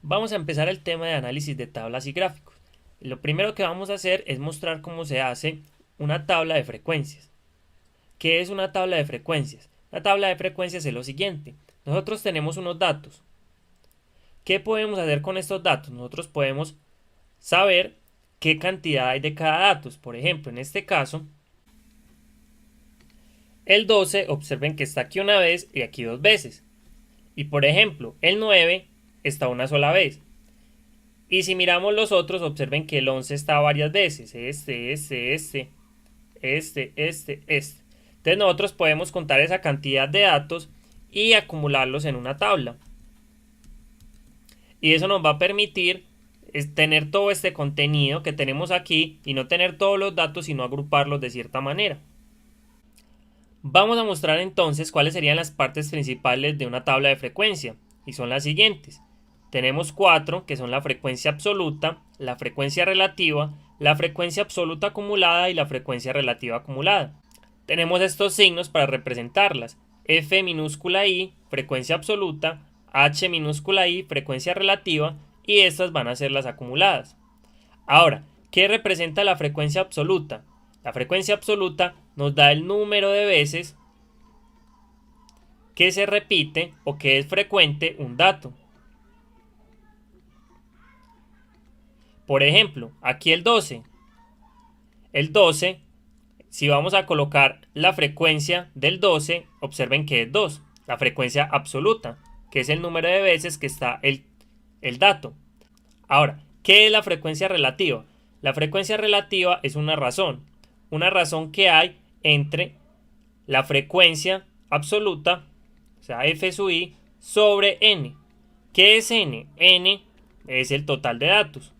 Vamos a empezar el tema de análisis de tablas y gráficos. Lo primero que vamos a hacer es mostrar cómo se hace una tabla de frecuencias. ¿Qué es una tabla de frecuencias? La tabla de frecuencias es lo siguiente. Nosotros tenemos unos datos. ¿Qué podemos hacer con estos datos? Nosotros podemos saber qué cantidad hay de cada dato. Por ejemplo, en este caso, el 12, observen que está aquí una vez y aquí dos veces. Y por ejemplo, el 9 está una sola vez. Y si miramos los otros, observen que el 11 está varias veces. Este. Entonces nosotros podemos contar esa cantidad de datos y acumularlos en una tabla. Y eso nos va a permitir tener todo este contenido que tenemos aquí y no tener todos los datos, sino agruparlos de cierta manera. Vamos a mostrar entonces cuáles serían las partes principales de una tabla de frecuencia. Y son las siguientes. Tenemos cuatro, que son la frecuencia absoluta, la frecuencia relativa, la frecuencia absoluta acumulada y la frecuencia relativa acumulada. Tenemos estos signos para representarlas. F minúscula I, frecuencia absoluta, H minúscula I, frecuencia relativa, y estas van a ser las acumuladas. Ahora, ¿qué representa la frecuencia absoluta? La frecuencia absoluta nos da el número de veces que se repite o que es frecuente un dato. Por ejemplo, aquí el 12. El 12, si vamos a colocar la frecuencia del 12, observen que es 2, la frecuencia absoluta, que es el número de veces que está el dato. Ahora, ¿qué es la frecuencia relativa? La frecuencia relativa es una razón que hay entre la frecuencia absoluta, o sea, F sub I, sobre N. ¿Qué es N? N es el total de datos.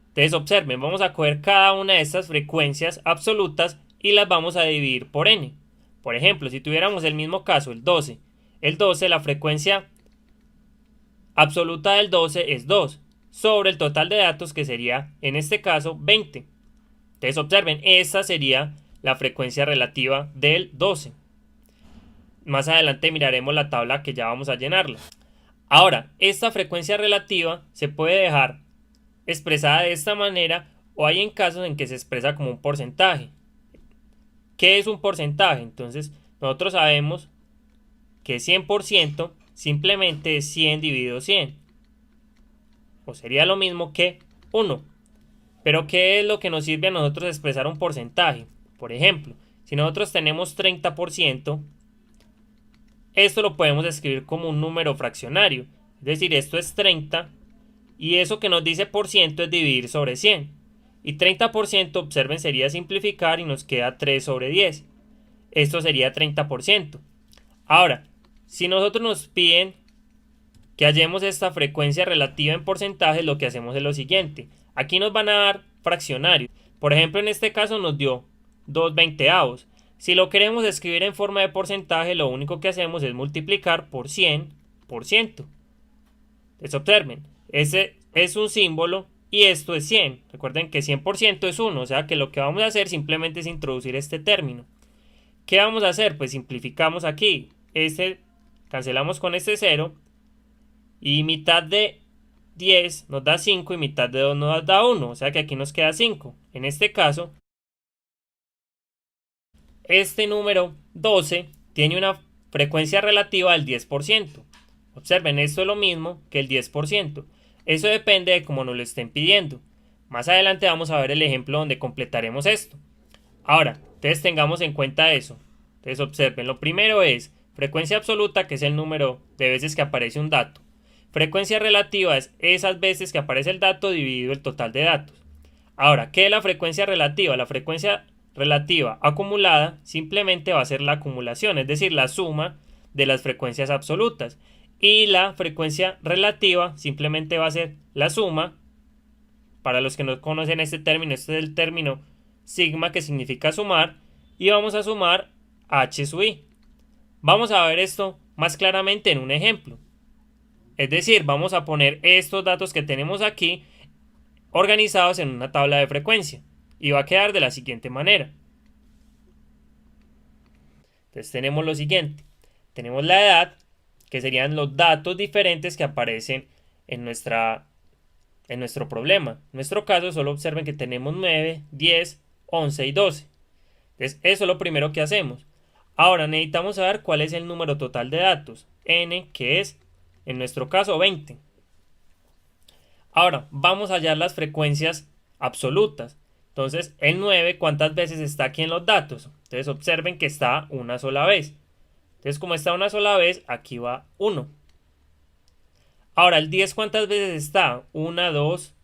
Entonces observen, vamos a coger cada una de estas frecuencias absolutas y las vamos a dividir por N. Por ejemplo, si tuviéramos el mismo caso, el 12, la frecuencia absoluta del 12 es 2, sobre el total de datos que sería, en este caso, 20. Entonces observen, esta sería la frecuencia relativa del 12. Más adelante miraremos la tabla que ya vamos a llenarla. Ahora, esta frecuencia relativa se puede dejar expresada de esta manera o hay en casos en que se expresa como un porcentaje. ¿Qué es un porcentaje? Entonces, nosotros sabemos que 100% simplemente es 100 dividido 100. O sería lo mismo que 1. Pero ¿qué es lo que nos sirve a nosotros expresar un porcentaje? Por ejemplo, si nosotros tenemos 30%, esto lo podemos escribir como un número fraccionario. Es decir, esto es 30 y eso que nos dice por ciento es dividir sobre 100. Y 30%, observen, sería simplificar y nos queda 3 sobre 10. Esto sería 30%. Ahora, si nosotros nos piden que hallemos esta frecuencia relativa en porcentajes, lo que hacemos es lo siguiente. Aquí nos van a dar fraccionarios. Por ejemplo, en este caso nos dio 2/20. Si lo queremos escribir en forma de porcentaje, lo único que hacemos es multiplicar por 100%. Entonces observen, ese es un símbolo y esto es 100. Recuerden que 100% es 1, o sea que lo que vamos a hacer simplemente es introducir este término. ¿Qué vamos a hacer? Pues simplificamos aquí. Cancelamos con este 0 y mitad de 10 nos da 5 y mitad de 2 nos da 1, o sea que aquí nos queda 5. En este caso, este número 12 tiene una frecuencia relativa del 10%. Observen, esto es lo mismo que el 10%. Eso depende de cómo nos lo estén pidiendo. Más adelante vamos a ver el ejemplo donde completaremos esto. Ahora, entonces tengamos en cuenta eso. Entonces observen, lo primero es frecuencia absoluta, que es el número de veces que aparece un dato. Frecuencia relativa es esas veces que aparece el dato dividido el total de datos. Ahora, ¿qué es la frecuencia relativa? La frecuencia relativa acumulada simplemente va a ser la acumulación, es decir, la suma de las frecuencias absolutas. Y la frecuencia relativa simplemente va a ser la suma. Para los que no conocen este término, este es el término sigma, que significa sumar, y vamos a sumar h sub i. Vamos a ver esto más claramente en un ejemplo. Es decir, vamos a poner estos datos que tenemos aquí organizados en una tabla de frecuencia y va a quedar de la siguiente manera. Entonces tenemos lo siguiente. Tenemos la edad, que serían los datos diferentes que aparecen en nuestro problema. En nuestro caso, solo observen que tenemos 9, 10, 11 y 12. Entonces, eso es lo primero que hacemos. Ahora necesitamos saber cuál es el número total de datos, n, que es, en nuestro caso, 20. Ahora, vamos a hallar las frecuencias absolutas. Entonces, el 9, ¿cuántas veces está aquí en los datos? Entonces, observen que está una sola vez. Entonces, como está una sola vez, aquí va 1. Ahora, el 10, ¿cuántas veces está? 1, 2,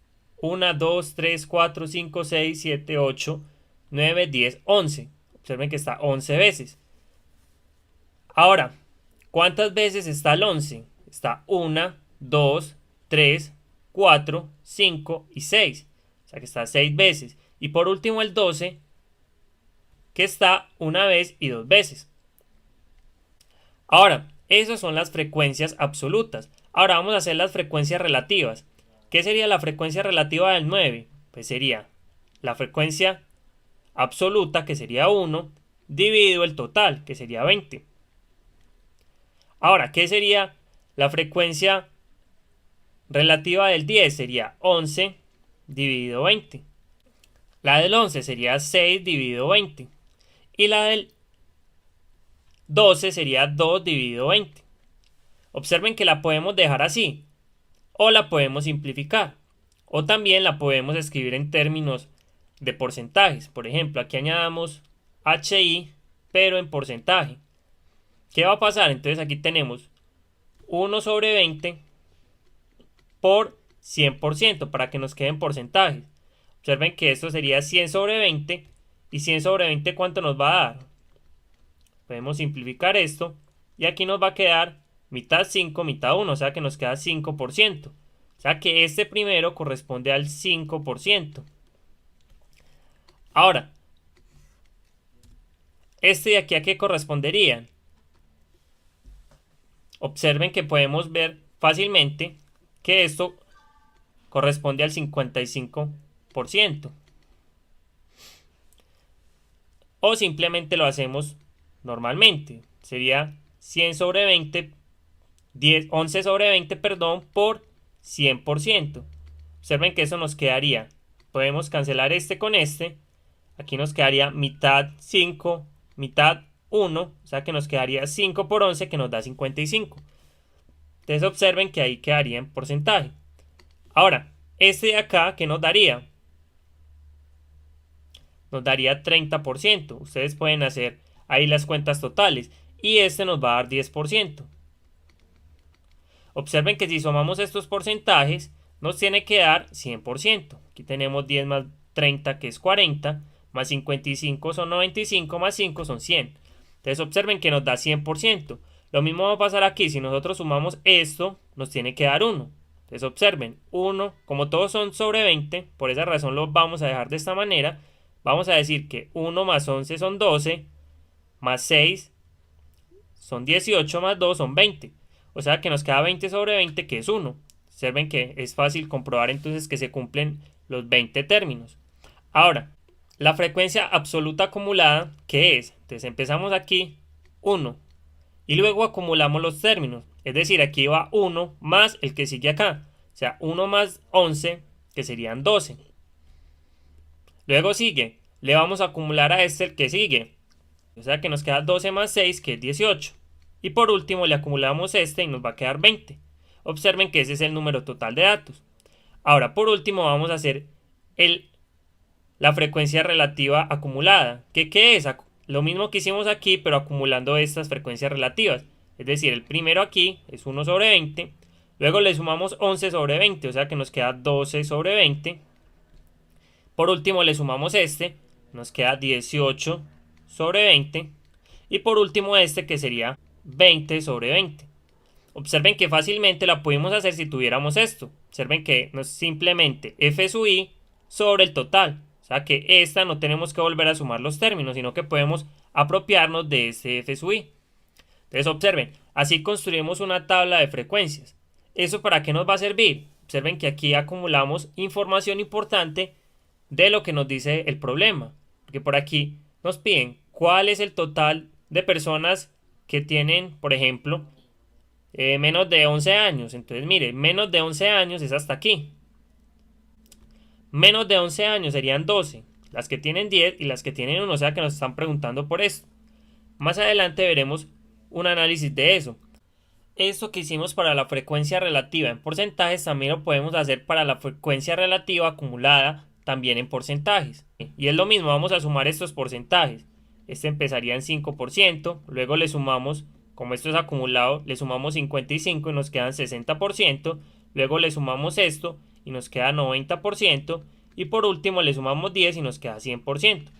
3, 4, 5, 6, 7, 8, 9, 10, 11. Observen que está 11 veces. Ahora, ¿cuántas veces está el 11? Está 1, 2, 3, 4, 5 y 6. O sea que está 6 veces. Y por último el 12, que está una vez y 2 veces. Ahora, esas son las frecuencias absolutas. Ahora vamos a hacer las frecuencias relativas. ¿Qué sería la frecuencia relativa del 9? Pues sería la frecuencia absoluta, que sería 1, dividido el total, que sería 20. Ahora, ¿qué sería la frecuencia relativa del 10? Sería 11 dividido 20. La del 11 sería 6 dividido 20. Y la del 12 sería 2 dividido 20. Observen que la podemos dejar así, o la podemos simplificar, o también la podemos escribir en términos de porcentajes. Por ejemplo, aquí añadamos HI, pero en porcentaje. ¿Qué va a pasar? Entonces aquí tenemos 1 sobre 20 por 100% para que nos queden porcentajes. Observen que esto sería 100 sobre 20, y 100 sobre 20, ¿cuánto nos va a dar? Podemos simplificar esto, y aquí nos va a quedar mitad 5, mitad 1, o sea que nos queda 5%. O sea que este primero corresponde al 5%. Ahora, este de aquí, ¿a qué correspondería? Observen que podemos ver fácilmente que esto corresponde al 55%. O simplemente lo hacemos normalmente. Sería 100 sobre 20, 11 sobre 20, perdón, por 100%. Observen que eso nos quedaría. Podemos cancelar este con este. Aquí nos quedaría mitad 5, mitad 1. O sea que nos quedaría 5 por 11, que nos da 55. Entonces observen que ahí quedaría en porcentaje. Ahora, este de acá, ¿qué nos daría? Nos daría 30%. Ustedes pueden hacer ahí las cuentas totales. Y este nos va a dar 10%. Observen que si sumamos estos porcentajes, nos tiene que dar 100%. Aquí tenemos 10 más 30, que es 40, más 55 son 95, más 5 son 100. Entonces observen que nos da 100%. Lo mismo va a pasar aquí. Si nosotros sumamos esto, nos tiene que dar 1. Entonces observen, 1, como todos son sobre 20, por esa razón lo vamos a dejar de esta manera. Vamos a decir que 1 más 11 son 12, más 6 son 18, más 2 son 20. O sea que nos queda 20 sobre 20, que es 1. Observen que es fácil comprobar entonces que se cumplen los 20 términos. Ahora, la frecuencia absoluta acumulada, ¿qué es? Entonces empezamos aquí, 1. Y luego acumulamos los términos. Es decir, aquí va 1 más el que sigue acá. O sea, 1 más 11, que serían 12. Luego sigue, le vamos a acumular a este el que sigue. O sea que nos queda 12 más 6, que es 18. Y por último le acumulamos este y nos va a quedar 20. Observen que ese es el número total de datos. Ahora, por último, vamos a hacer la frecuencia relativa acumulada. ¿Qué es? Lo mismo que hicimos aquí, pero acumulando estas frecuencias relativas. Es decir, el primero aquí es 1 sobre 20. Luego le sumamos 11 sobre 20, o sea que nos queda 12 sobre 20. Por último le sumamos este, nos queda 18 sobre 20. Y por último este, que sería 20 sobre 20. Observen que fácilmente la pudimos hacer si tuviéramos esto. Observen que no es simplemente f sub i sobre el total. O sea que esta no tenemos que volver a sumar los términos, sino que podemos apropiarnos de este f sub i. Entonces observen, así construimos una tabla de frecuencias. ¿Eso para qué nos va a servir? Observen que aquí acumulamos información importante de lo que nos dice el problema. Porque por aquí nos piden cuál es el total de personas que tienen, por ejemplo, menos de 11 años. Entonces, mire, menos de 11 años es hasta aquí. Menos de 11 años serían 12. Las que tienen 10 y las que tienen 1, o sea que nos están preguntando por esto. Más adelante veremos un análisis de eso. Esto que hicimos para la frecuencia relativa en porcentajes también lo podemos hacer para la frecuencia relativa acumulada también en porcentajes. Y es lo mismo, vamos a sumar estos porcentajes. Este empezaría en 5%, luego le sumamos, como esto es acumulado, le sumamos 55 y nos quedan 60%, luego le sumamos esto y nos queda 90%, y por último le sumamos 10 y nos queda 100%.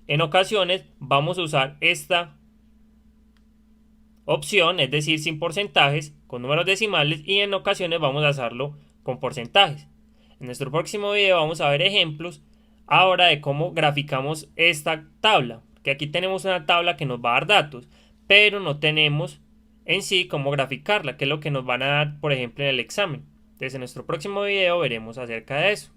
En ocasiones vamos a usar esta opción, es decir, sin porcentajes, con números decimales, y en ocasiones vamos a hacerlo con porcentajes. En nuestro próximo video vamos a ver ejemplos ahora de cómo graficamos esta tabla, que aquí tenemos una tabla que nos va a dar datos, pero no tenemos en sí cómo graficarla, que es lo que nos van a dar, por ejemplo, en el examen. Entonces en nuestro próximo video veremos acerca de eso.